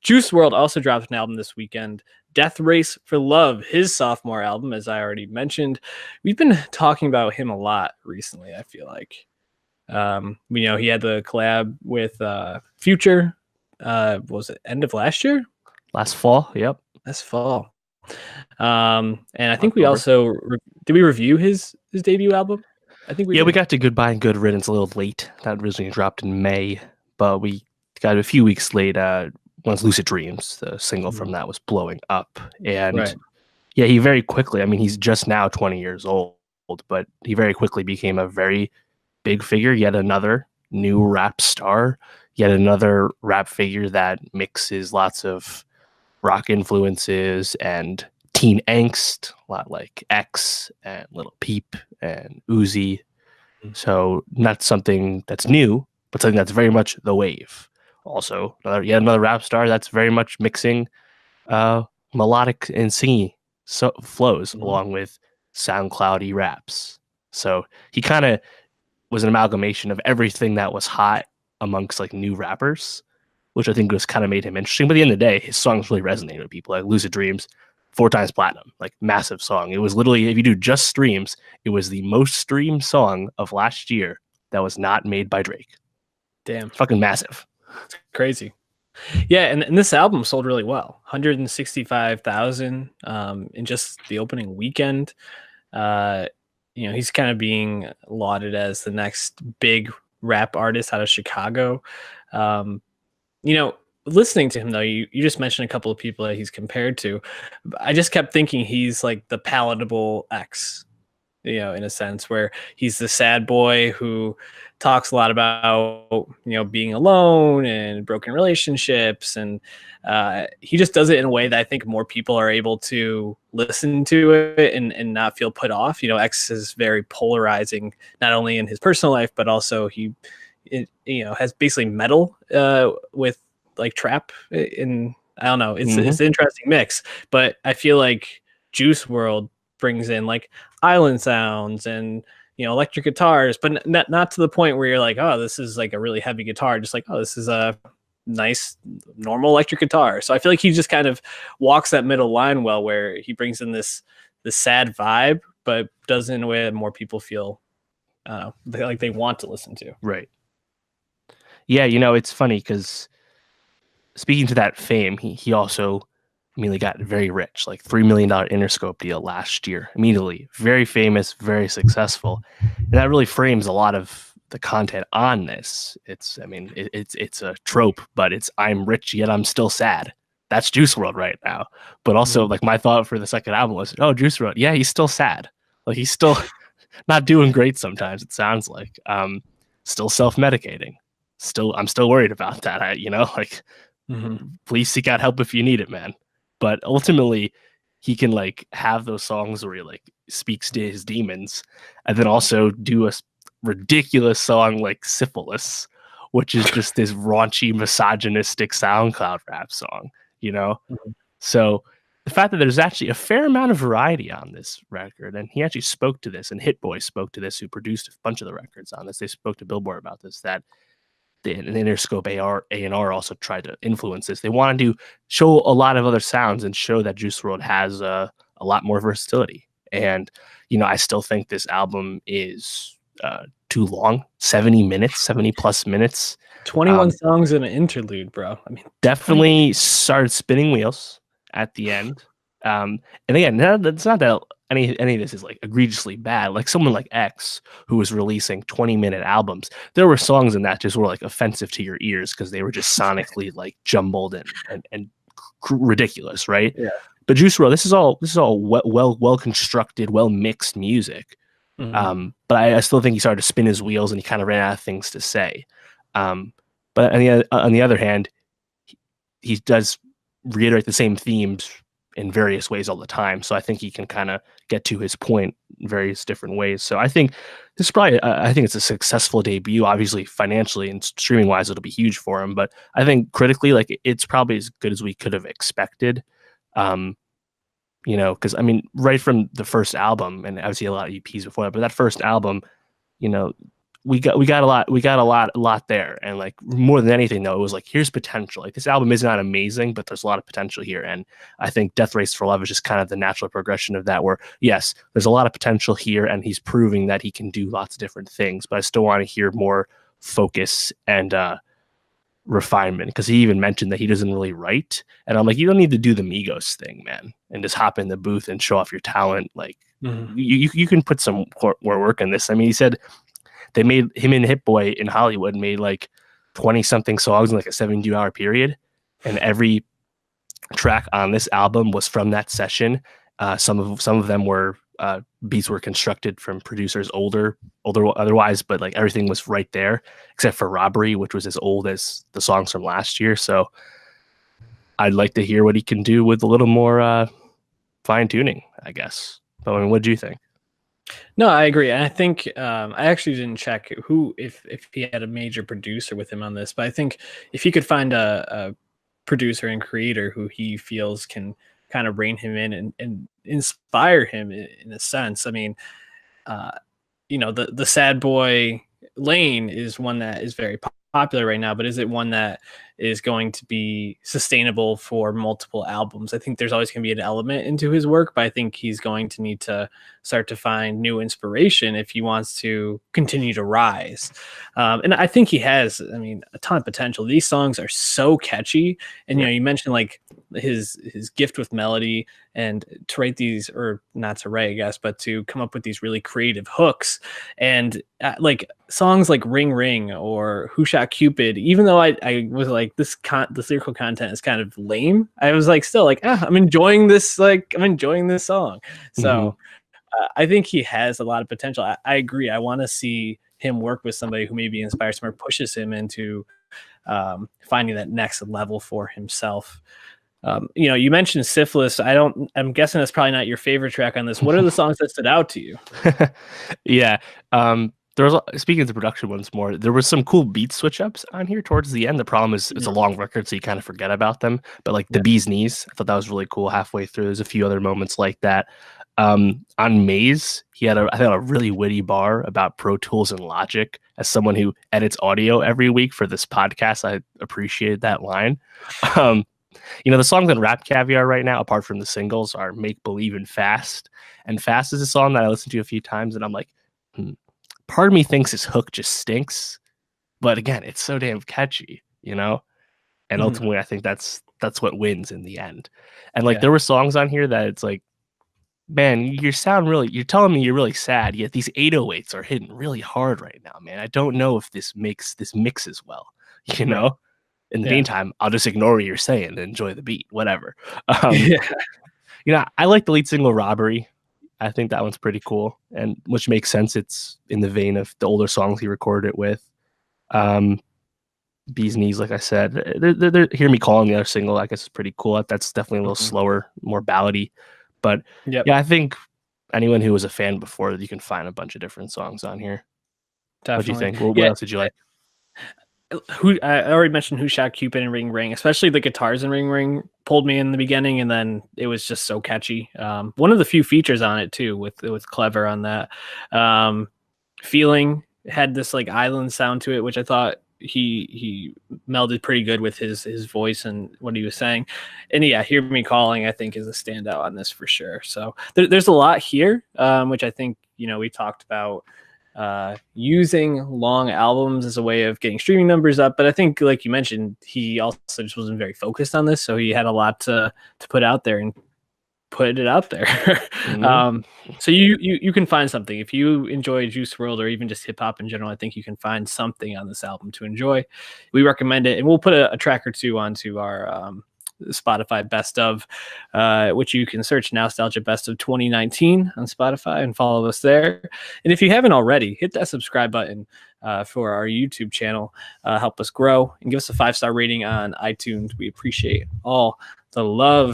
Juice World also dropped an album this weekend. Death Race for Love, his sophomore album, as I already mentioned. We've been talking about him a lot recently, I feel like. He had the collab with Future. Was it end of last year? Last fall, yep. Last fall. And I think October. we also did we review his debut album? I think we did. We got to Goodbye and Good Riddance a little late. That originally dropped in May, but we got it a few weeks late. Once Lucid Dreams, the single from that, was blowing up, and he very quickly. I mean, he's just now 20 years old, but he very quickly became a very big figure. Yet another new rap star. Yet another rap figure that mixes lots of rock influences and teen angst, a lot like X and Lil Peep and Uzi. So not something that's new, but something that's very much the wave. Also, another rap star that's very much mixing melodic and singing flows along with SoundCloudy raps. So he kind of was an amalgamation of everything that was hot amongst like new rappers, which I think was kind of made him interesting. But at the end of the day, his songs really resonated with people. Like Lucid Dreams, 4 times platinum, like massive song. It was literally, if you do just streams, it was the most streamed song of last year that was not made by Drake. Damn. Fucking massive. It's crazy. Yeah, and this album sold really well. 165,000 in just the opening weekend. He's kind of being lauded as the next big rap artist out of Chicago. Listening to him though, you just mentioned a couple of people that he's compared to. I just kept thinking he's like the palatable X, in a sense where he's the sad boy who talks a lot about, being alone and broken relationships. And he just does it in a way that I think more people are able to listen to it and not feel put off. X is very polarizing, not only in his personal life, but also he has basically metal with like trap. And I don't know, it's an interesting mix, but I feel like Juice WRLD brings in like island sounds and electric guitars, but not to the point where you're like, oh, this is like a really heavy guitar, just like, oh, this is a nice normal electric guitar. So I feel like he just kind of walks that middle line well, where he brings in this sad vibe, but does it in a way that more people feel they want to listen to. Right. Yeah, it's funny because speaking to that fame, he also immediately got very rich, like $3 million Interscope deal last year. Immediately, very famous, very successful, and that really frames a lot of the content on this. It's a trope, but it's I'm rich yet I'm still sad. That's Juice WRLD right now. But also, like my thought for the second album was, oh, Juice WRLD, yeah, he's still sad. Like he's still not doing great. Sometimes it sounds like still self-medicating. I'm still worried about that. Please seek out help if you need it, man. But ultimately, he can like have those songs where he like speaks to his demons, and then also do a ridiculous song like Syphilis, which is just this raunchy, misogynistic SoundCloud rap song, So the fact that there's actually a fair amount of variety on this record, and he actually spoke to this, and Hit Boy spoke to this, who produced a bunch of the records on this. They spoke to Billboard about this, that the Interscope A&R also tried to influence this. They wanted to show a lot of other sounds and show that Juice WRLD has a lot more versatility. And, I still think this album is too long, 70 plus minutes. 21 songs in an interlude, bro. I mean, definitely started spinning wheels at the end. And again, it's not that any of this is like egregiously bad. Like someone like X, who was releasing 20-minute albums, there were songs in that just were like offensive to your ears because they were just sonically like jumbled and ridiculous, right? Yeah. But Juice WRLD, this is all well constructed, well mixed music. But I still think he started to spin his wheels and he kind of ran out of things to say. But on the other hand, he does reiterate the same themes in various ways all the time. So I think he can kind of get to his point in various different ways. So I think this is probably, I think it's a successful debut. Obviously, financially and streaming wise, it'll be huge for him. But I think critically, like it's probably as good as we could have expected. Because I mean, right from the first album, and obviously a lot of EPs before that, but that first album, we got a lot there, and like more than anything though, it was like here's potential. Like this album is not amazing, but there's a lot of potential here, and I think Death Race for Love is just kind of the natural progression of that. Where yes, there's a lot of potential here, and he's proving that he can do lots of different things, but I still want to hear more focus and refinement, because he even mentioned that he doesn't really write, and I'm like, you don't need to do the Migos thing, man, and just hop in the booth and show off your talent. Like you can put some more work in this. I mean, he said they made him and Hit Boy in Hollywood made like 20 something songs in like a 72-hour period. And every track on this album was from that session. Some of them were beats were constructed from producers older otherwise, but like everything was right there except for Robbery, which was as old as the songs from last year. So I'd like to hear what he can do with a little more fine tuning, I guess. But I mean, what do you think? No, I agree. And I think I actually didn't check who if he had a major producer with him on this, but I think if he could find a producer and creator who he feels can kind of rein him in and inspire him in a sense. I mean, the sad boy lane is one that is very popular right now, but is it one that is going to be sustainable for multiple albums? I think there's always going to be an element into his work, but I think he's going to need to start to find new inspiration if he wants to continue to rise. And I think he has, I mean, a ton of potential. These songs are so catchy. And, you mentioned like his gift with melody, and to write these, or not to write, I guess, but to come up with these really creative hooks. And like songs like Ring Ring or Who Shot Cupid, even though I was like, this lyrical content is kind of lame, I was like, still like, I'm enjoying this. Like, I'm enjoying this song. So I think he has a lot of potential. I agree. I want to see him work with somebody who maybe inspires him or pushes him into finding that next level for himself. You mentioned Syphilis. I'm guessing that's probably not your favorite track on this. What are the songs that stood out to you? Yeah. There was, speaking of the production ones more, there was some cool beat switch ups on here towards the end. The problem is it's a long record, so you kind of forget about them. But like the Bee's Knees, I thought that was really cool halfway through. There's a few other moments like that. On Maze, he had I thought a really witty bar about Pro Tools and Logic. As someone who edits audio every week for this podcast, I appreciated that line. The songs on Rap Caviar right now, apart from the singles, are Make Believe and Fast. And Fast is a song that I listened to a few times, and I'm like, part of me thinks his hook just stinks. But again, it's so damn catchy, And ultimately, I think that's what wins in the end. And like there were songs on here that it's like, man, you're telling me you're really sad, yet these 808s are hitting really hard right now, man. I don't know if this mixes well, Right. In the meantime, I'll just ignore what you're saying and enjoy the beat, whatever. I like the lead single Robbery. I think that one's pretty cool, and which makes sense. It's in the vein of the older songs he recorded it with. Bee's Knees, like I said, they're Hear Me Calling, the other single, I guess is pretty cool. That's definitely a little slower, more ballady. But yeah, I think anyone who was a fan before, you can find a bunch of different songs on here. Definitely. What do you think? What else did you like? I already mentioned Who Shot Cupid and Ring Ring, especially the guitars in Ring Ring pulled me in the beginning, and then it was just so catchy. One of the few features on it too, with Clever on that. Feeling had this like island sound to it, which I thought he melded pretty good with his voice and what he was saying. And yeah, Hear Me Calling, I think, is a standout on this for sure. So there's a lot here, which I think we talked about. Using long albums as a way of getting streaming numbers up, but I think, like you mentioned, he also just wasn't very focused on this, so he had a lot to put out there and put it out there. So you can find something if you enjoy Juice WRLD or even just hip hop in general. I think you can find something on this album to enjoy. We recommend it, and we'll put a track or two onto our Spotify best of, which you can search Nowstalgia Best of 2019 on Spotify and follow us there. And if you haven't already, hit that subscribe button for our YouTube channel. Help us grow and give us a 5-star rating on iTunes. We appreciate all the love.